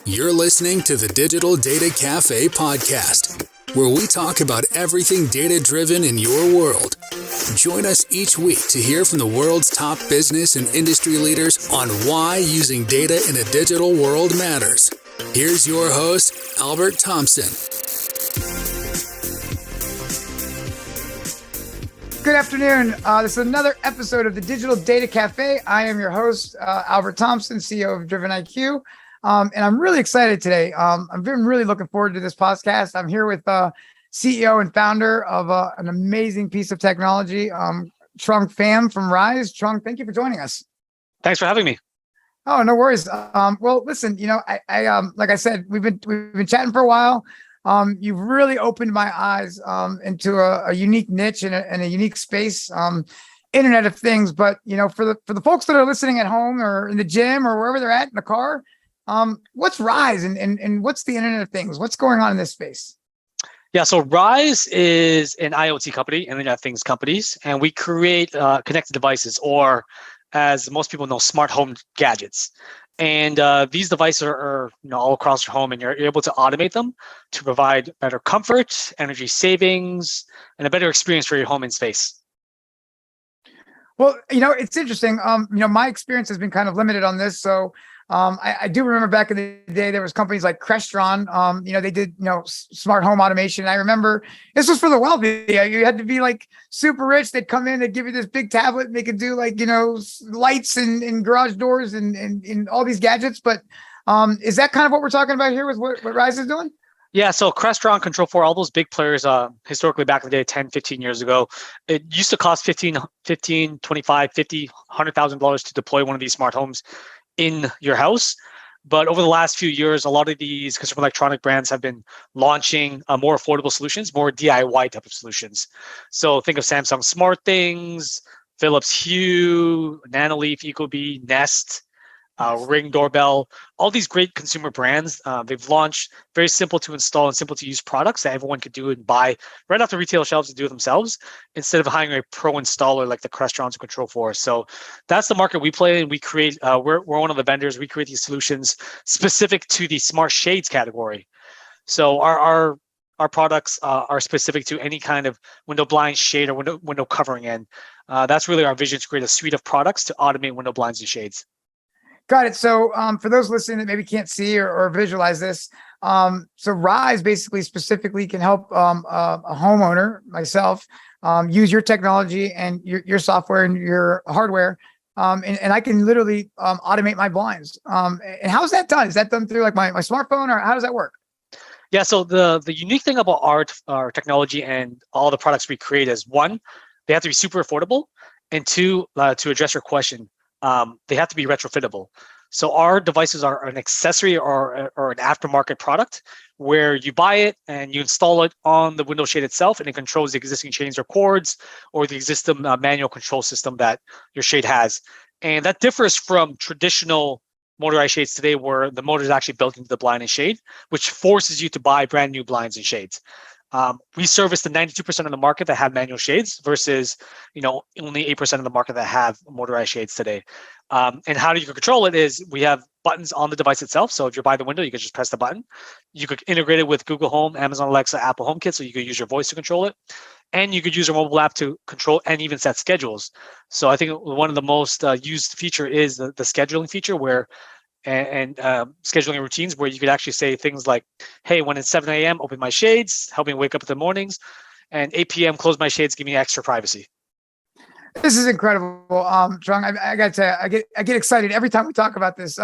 You're listening to the Digital Data Café Podcast, where we talk about everything data-driven in your world. Join us each week to hear from the world's top business and industry leaders on why using data in a digital world matters. Here's your host, Albert Thompson. Good afternoon. This is another episode of the Digital Data Café. I am your host, Albert Thompson, CEO of Driven IQ. And I'm really excited today. I've been really looking forward to this podcast. I'm here with CEO and founder of an amazing piece of technology, Trung Pham from RYSE. Trung, thank you for joining us. Thanks for having me. Oh, no worries. Well, listen, I like I said, we've been chatting for a while. You've really opened my eyes into a unique niche and a unique space, Internet of Things. But for the folks that are listening at home or in the gym or wherever they're at in the car, what's RYSE and what's the Internet of Things? What's going on in this space? Yeah, so RYSE is an IoT company, Internet of Things companies, and we create connected devices, or as most people know, smart home gadgets. And these devices are all across your home, and you're able to automate them to provide better comfort, energy savings, and a better experience for your home and space. Well, it's interesting. My experience has been kind of limited on this. So I do remember back in the day, there was companies like Crestron, they did, smart home automation. I remember this was for the wealthy. You had to be like super rich. They'd come in, they'd give you this big tablet and they could do lights and garage doors and all these gadgets. But is that kind of what we're talking about here with what RYSE is doing? Yeah, so Crestron, Control4, all those big players, historically back in the day, 10, 15 years ago, it used to cost $25, $50, $100,000 to deploy one of these smart homes in your house. But over the last few years, a lot of these consumer electronic brands have been launching more affordable solutions, more DIY type of solutions. So think of Samsung SmartThings, Philips Hue, Nanoleaf, Ecobee, Nest, Ring Doorbell, all these great consumer brands. They've launched very simple to install and simple to use products that everyone could do and buy right off the retail shelves and do it themselves, instead of hiring a pro installer like the Crestrons and Control4. So that's the market we play in. We create, we're one of the vendors. We create these solutions specific to the smart shades category. So our products are specific to any kind of window blind, shade, or window covering. And that's really our vision, to create a suite of products to automate window blinds and shades. Got it. So for those listening that maybe can't see or visualize this, so RYSE basically specifically can help a homeowner, myself, use your technology and your software and your hardware, and I can literally automate my blinds. And how's that done? Is that done through like my smartphone, or how does that work? Yeah, so the unique thing about our technology and all the products we create is, one, they have to be super affordable, and two, to address your question, they have to be retrofittable. So our devices are an accessory or an aftermarket product where you buy it and you install it on the window shade itself, and it controls the existing chains or cords or the existing manual control system that your shade has. And that differs from traditional motorized shades today, where the motor is actually built into the blind and shade, which forces you to buy brand new blinds and shades. We service the 92% of the market that have manual shades versus, only 8% of the market that have motorized shades today. And how you can control it is, we have buttons on the device itself. So if you're by the window, you can just press the button. You could integrate it with Google Home, Amazon Alexa, Apple HomeKit, so you could use your voice to control it. And you could use your mobile app to control and even set schedules. So I think one of the most used feature is the scheduling feature, where and scheduling routines, where you could actually say things like, hey, when it's 7 a.m., open my shades, help me wake up in the mornings, and 8 p.m., close my shades, give me extra privacy. This is incredible, Trung. I got to say, I get excited every time we talk about this.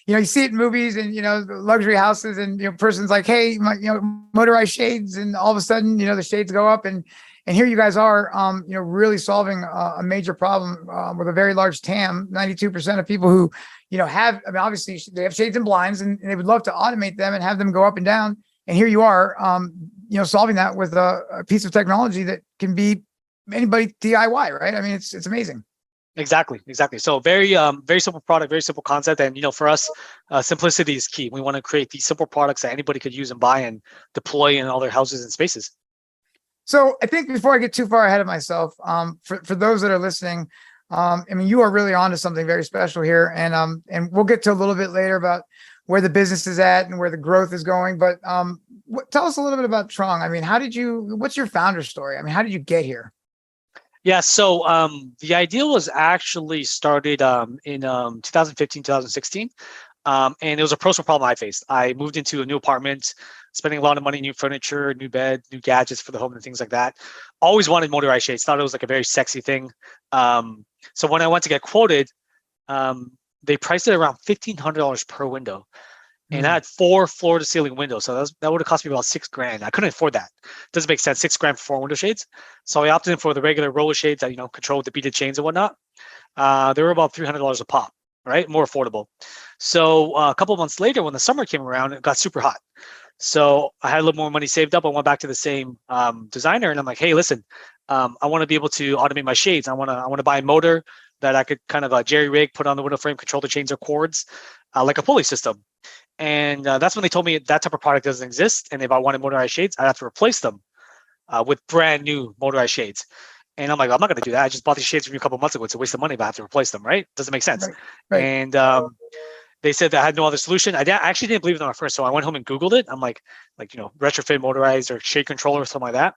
You see it in movies and luxury houses, and person's like, hey, motorized shades, and all of a sudden the shades go up, and here you guys are, really solving a major problem with a very large TAM. 92% of people who obviously they have shades and blinds, and they would love to automate them and have them go up and down. And here you are, solving that with a piece of technology that can be anybody DIY, right? I mean, it's amazing. Exactly. So very simple product, very simple concept. And, for us, simplicity is key. We want to create these simple products that anybody could use and buy and deploy in all their houses and spaces. So I think before I get too far ahead of myself, for those that are listening, you are really onto something very special here. And we'll get to a little bit later about where the business is at and where the growth is going. But tell us a little bit about Trung. I mean, what's your founder story? I mean, how did you get here? Yeah, so the idea was actually started in 2015, 2016. And it was a personal problem I faced. I moved into a new apartment, spending a lot of money, new furniture, new bed, new gadgets for the home and things like that. Always wanted motorized shades. Thought it was like a very sexy thing. So when I went to get quoted, they priced it around $1,500 per window. And I had 4 floor to ceiling windows. So that would have cost me about $6,000. I couldn't afford that. Doesn't make sense. $6,000 for 4 window shades. So I opted in for the regular roller shades that, control the beaded chains and whatnot. They were about $300 a pop, right? More affordable. So a couple of months later, when the summer came around, it got super hot. So I had a little more money saved up. I went back to the same designer and I'm like, hey, listen, I want to be able to automate my shades. I want to buy a motor that I could kind of jerry rig, put on the window frame, control the chains or cords, like a pulley system. And that's when they told me that type of product doesn't exist. And if I wanted motorized shades, I'd have to replace them with brand new motorized shades. And I'm like, I'm not going to do that. I just bought these shades from you a couple of months ago. It's a waste of money, but I have to replace them, right? Doesn't make sense. Right. And they said that I had no other solution. I actually didn't believe them at first. So I went home and Googled it. I'm like, retrofit motorized or shade controller or something like that.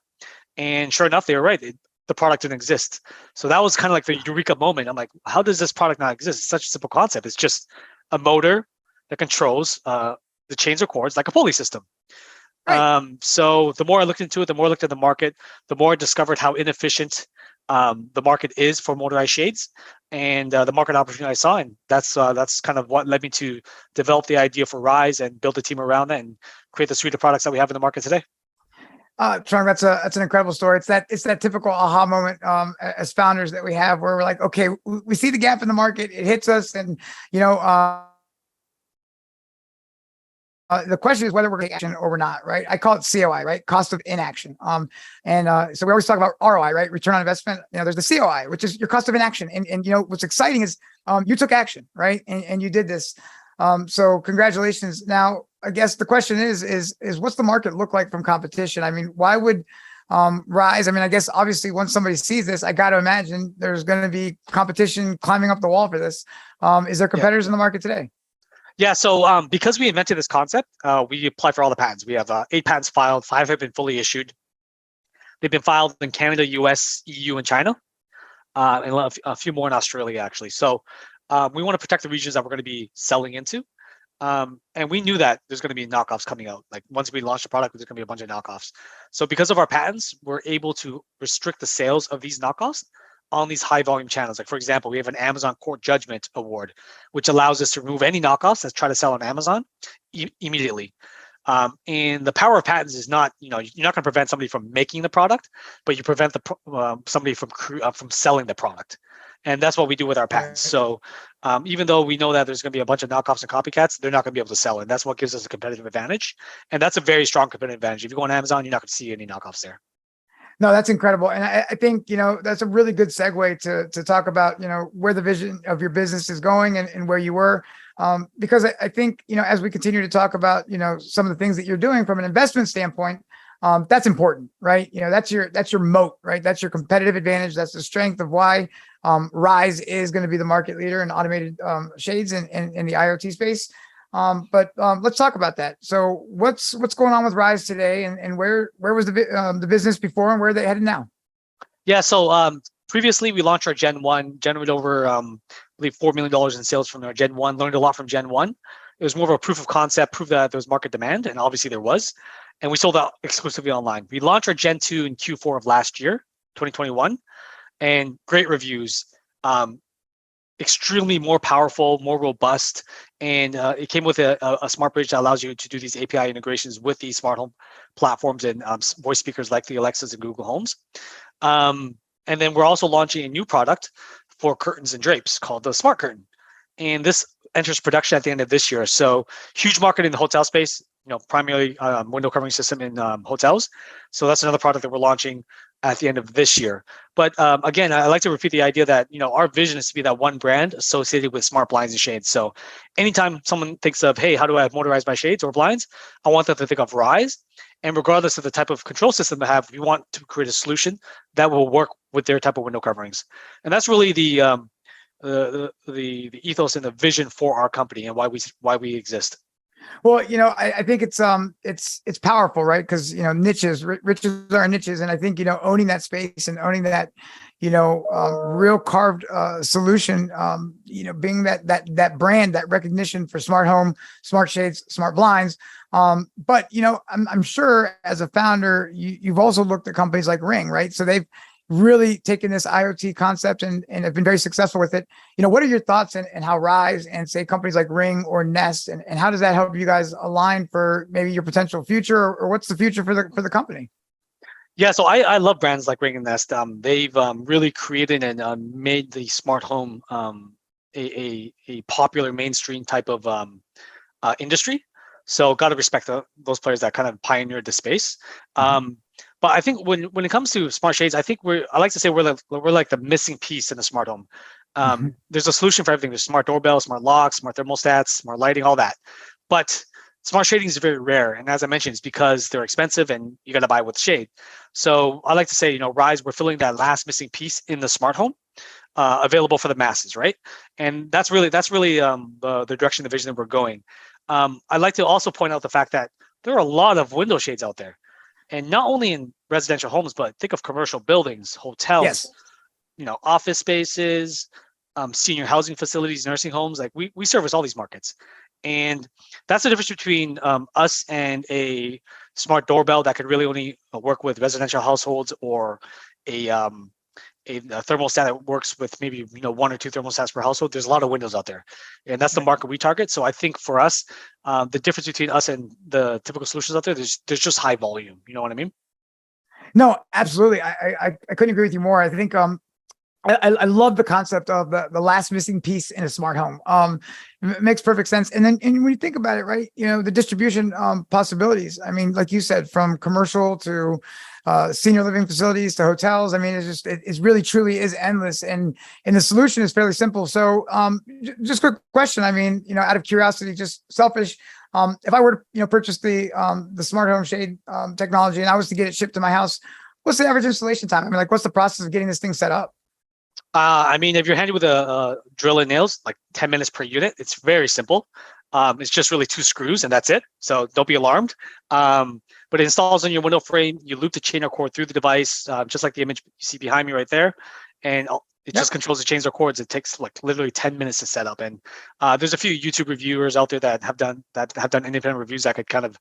And sure enough, they were right. The product didn't exist. So that was kind of like the eureka moment. I'm like, how does this product not exist? It's such a simple concept. It's just a motor that controls the chains or cords like a pulley system. Right. So the more I looked into it, the more I looked at the market, the more I discovered how inefficient the market is for motorized shades and the market opportunity I saw. And that's kind of what led me to develop the idea for RYSE and build a team around that and create the suite of products that we have in the market today. Trung, that's an incredible story. It's that typical aha moment as founders that we have where we're like, okay, we see the gap in the market, it hits us, and the question is whether we're taking action or we're not, right? I call it COI, right? Cost of inaction. So we always talk about ROI, right? Return on investment. There's the COI, which is your cost of inaction. And what's exciting is you took action, right? And you did this. So congratulations. Now, I guess the question is what's the market look like from competition? I mean, why would RYSE? I mean, I guess obviously once somebody sees this, I got to imagine there's going to be competition climbing up the wall for this. Is there competitors in the market today? Yeah, so because we invented this concept, we applied for all the patents. We have 8 patents filed, 5 have been fully issued. They've been filed in Canada, US, EU, and China, and a few more in Australia, actually. So we want to protect the regions that we're going to be selling into. And we knew that there's going to be knockoffs coming out. Like once we launch the product, there's going to be a bunch of knockoffs. So because of our patents, we're able to restrict the sales of these knockoffs on these high volume channels. Like for example, we have an Amazon Court Judgment Award, which allows us to remove any knockoffs that try to sell on Amazon immediately. And the power of patents is not, you're not going to prevent somebody from making the product, but you prevent somebody from selling the product. And that's what we do with our patents. So even though we know that there's going to be a bunch of knockoffs and copycats, they're not going to be able to sell it. And that's what gives us a competitive advantage. And that's a very strong competitive advantage. If you go on Amazon, you're not going to see any knockoffs there. No, that's incredible. And I think, that's a really good segue to talk about, where the vision of your business is going and where you were. Because I think, as we continue to talk about, some of the things that you're doing from an investment standpoint, that's important, right? That's your moat, right? That's your competitive advantage. That's the strength of why RYSE is going to be the market leader in automated shades in the IoT space. But let's talk about that. So what's going on with RYSE today, and where was the business before, and where are they headed now? Yeah. So previously we launched our Gen 1, generated over, I believe $4 million in sales from our Gen 1, learned a lot from Gen 1. It was more of a proof of concept, proof that there was market demand, and obviously there was. And we sold out exclusively online. We launched our Gen 2 in Q4 of last year, 2021, and great reviews. Extremely more powerful, more robust, and it came with a smart bridge that allows you to do these API integrations with these smart home platforms and voice speakers like the Alexas and Google Homes. And then we're also launching a new product for curtains and drapes called the Smart Curtain. And this enters production at the end of this year. So huge market in the hotel space, primarily window covering system in hotels. So that's another product that we're launching at the end of this year. But again, I like to repeat the idea that, our vision is to be that one brand associated with smart blinds and shades. So anytime someone thinks of, hey, how do I motorize my shades or blinds? I want them to think of RYSE. And regardless of the type of control system they have, we want to create a solution that will work with their type of window coverings. And that's really the ethos and the vision for our company and why we exist. Well, I think it's powerful, right? Because niches, riches are niches, and I think owning that space and owning that real carved solution, being that brand, that recognition for smart home, smart shades, smart blinds. But I'm sure as a founder, you've also looked at companies like Ring, right? So they've really taken this IoT concept and have been very successful with it. What are your thoughts and how RYSE and say companies like Ring or Nest and how does that help you guys align for maybe your potential future or what's the future for the company? Yeah, so I love brands like Ring and Nest. They've really created and made the smart home a popular mainstream type of industry. So got to respect those players that kind of pioneered the space. But I think when it comes to smart shades, I think I like to say we're like the missing piece in the smart home. There's a solution for everything. There's smart doorbells, smart locks, smart thermostats, smart lighting, all that. But smart shading is very rare. And as I mentioned, it's because they're expensive and you got to buy with shade. So I like to say, RYSE, we're filling that last missing piece in the smart home, available for the masses, right? And that's really the direction, the vision that we're going. I'd like to also point out the fact that there are a lot of window shades out there. And not only in residential homes, but think of commercial buildings, hotels, Yes. Office spaces, senior housing facilities, nursing homes. Like we service all these markets. And that's the difference between us and a smart doorbell that could really only work with residential households or a thermostat that works with maybe one or two thermostats per household. There's a lot of windows out there, and that's the market we target. So I think for us, the difference between us and the typical solutions out there, there's just high volume. You know what I mean? No, absolutely. I couldn't agree with you more. I think I love the concept of the last missing piece in a smart home. It makes perfect sense. And when you think about it, right, the distribution possibilities. I mean, like you said, from commercial to senior living facilities to hotels. I mean, it's really truly is endless, and the solution is fairly simple. So, just quick question. I mean, out of curiosity, just selfish. If I were to purchase the smart home shade technology and I was to get it shipped to my house, what's the average installation time? I mean, like, what's the process of getting this thing set up? I mean, if you're handy with a drill and nails, like 10 minutes per unit, it's very simple. It's just really 2 screws and that's it. So don't be alarmed. But it installs on your window frame. You loop the chain or cord through the device, just like the image you see behind me right there. And it just controls the chains or cords. It takes like literally 10 minutes to set up. And there's a few YouTube reviewers out there that have done independent reviews that could kind of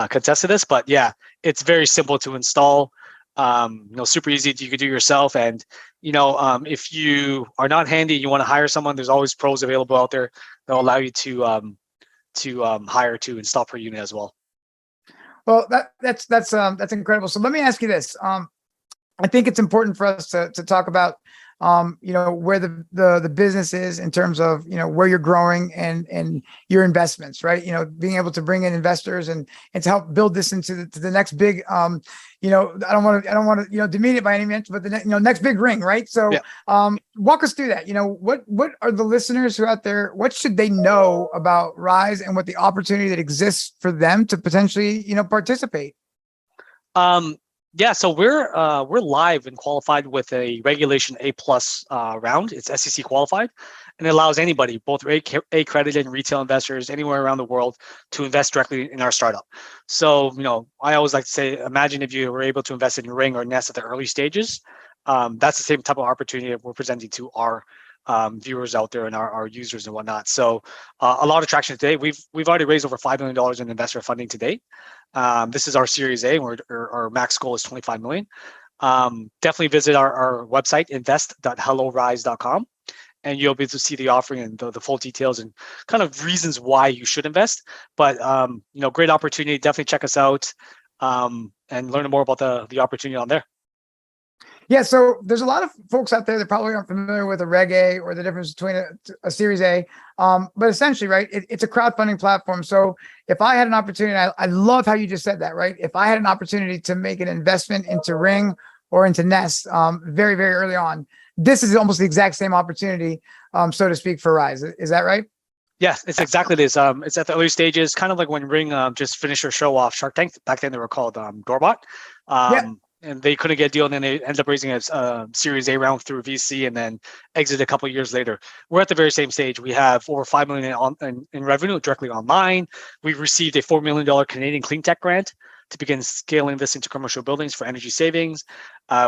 contest to this. But yeah, it's very simple to install. Super easy. You could do yourself. And if you are not handy, you want to hire someone. There's always pros available out there that will allow you to hire to install per unit as well. Well, that's incredible. So let me ask you this. I think it's important for us to talk about where the business is in terms of where you're growing and your investments, right? Being able to bring in investors and to help build this into the next big I don't want to demean it by any means, but the next big ring, right? So walk us through that. What are the listeners who are out there, what should they know about RYSE and what the opportunity that exists for them to potentially participate? Yeah, so we're live and qualified with a Regulation A+ round. It's SEC qualified, and it allows anybody, both accredited and retail investors anywhere around the world, to invest directly in our startup. So, I always like to say, imagine if you were able to invest in Ring or Nest at the early stages. That's the same type of opportunity that we're presenting to our viewers out there and our users and whatnot. So a lot of traction today. We've already raised over $5 million in investor funding to date. This is our Series A, and our max goal is 25 million. Definitely visit our website, invest.helloryse.com, and you'll be able to see the offering and the full details and kind of reasons why you should invest. But great opportunity. Definitely check us out and learn more about the opportunity on there. Yeah, so there's a lot of folks out there that probably aren't familiar with a Reg A or the difference between a Series A. But essentially, right, it's a crowdfunding platform. So if I had an opportunity, I love how you just said that, right? If I had an opportunity to make an investment into Ring or into Nest very, very early on, this is almost the exact same opportunity, so to speak, for RYSE. Is that right? Yes, it's exactly this. It's at the early stages, kind of like when Ring just finished their show off Shark Tank. Back then they were called Doorbot. and they couldn't get a deal, and then they ended up raising a Series A round through VC, and then exited a couple of years later. We're at the very same stage. We have over $5 million in revenue directly online. We've received a $4 million Canadian clean tech grant to begin scaling this into commercial buildings for energy savings.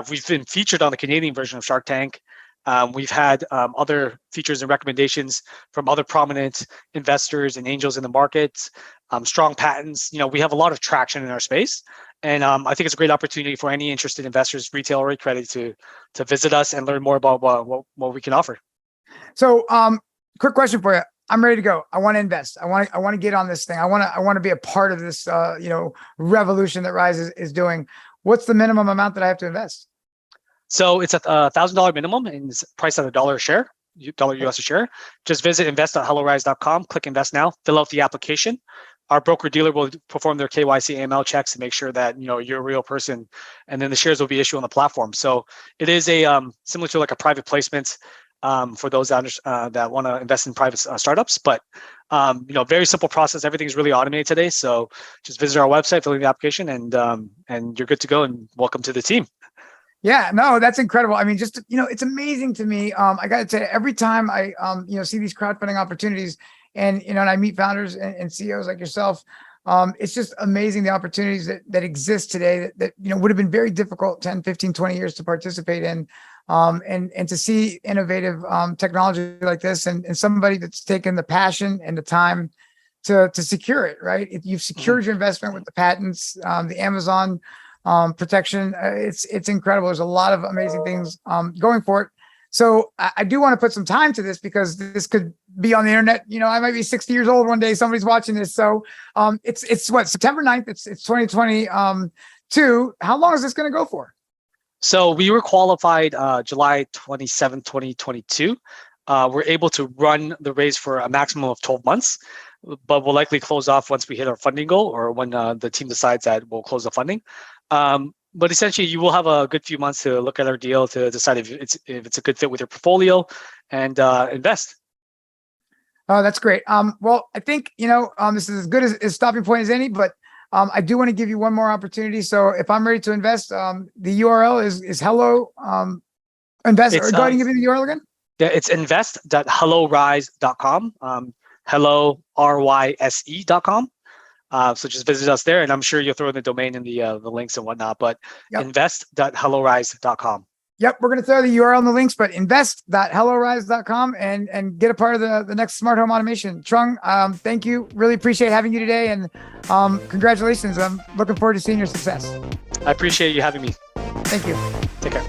We've been featured on the Canadian version of Shark Tank. We've had other features and recommendations from other prominent investors and angels in the market, strong patents. We have a lot of traction in our space. And I think it's a great opportunity for any interested investors, retail or credit, to visit us and learn more about what we can offer. So quick question for you. I'm ready to go. I want to invest. I want to get on this thing. I want to be a part of this, revolution that RYSE is doing. What's the minimum amount that I have to invest? So it's a $1,000 minimum, and it's priced at $1 a share, $1 US a share. Just visit invest.helloryse.com, click invest now, fill out the application. Our broker dealer will perform their KYC AML checks to make sure that you're a real person, and then the shares will be issued on the platform. So it is a similar to like a private placement for those that want to invest in private startups. But very simple process. Everything's really automated today. So just visit our website, fill in the application, and you're good to go. And welcome to the team. Yeah, no, that's incredible. I mean, just, it's amazing to me. I got to tell you, every time I, see these crowdfunding opportunities and I meet founders and CEOs like yourself, it's just amazing the opportunities that exist today that would have been very difficult 10, 15, 20 years to participate in. And to see innovative technology like this and somebody that's taken the passion and the time to secure it, right? You've secured your investment with the patents, the Amazon protection. It's incredible. There's a lot of amazing things going for it. So I do want to put some time to this because this could be on the internet. I might be 60 years old one day. Somebody's watching this. So it's what, September 9th. It's 2022. How long is this going to go for? So we were qualified July 27th, 2022. We're able to run the raise for a maximum of 12 months, but we'll likely close off once we hit our funding goal or when the team decides that we'll close the funding. But essentially, you will have a good few months to look at our deal to decide if it's a good fit with your portfolio and invest. Oh, that's great. Well, I think, this is as good as stopping point as any, but I do want to give you one more opportunity. So if I'm ready to invest, the URL is hello invest. Go ahead and give me the URL again. Yeah, it's invest.helloryse.com. Hello, RYSE.com. So just visit us there, and I'm sure you'll throw in the domain and the links and whatnot. But invest.helloryse.com. Yep, we're going to throw the URL in the links, but invest.helloryse.com and get a part of the next smart home automation. Trung, thank you. Really appreciate having you today, and congratulations. I'm looking forward to seeing your success. I appreciate you having me. Thank you. Take care.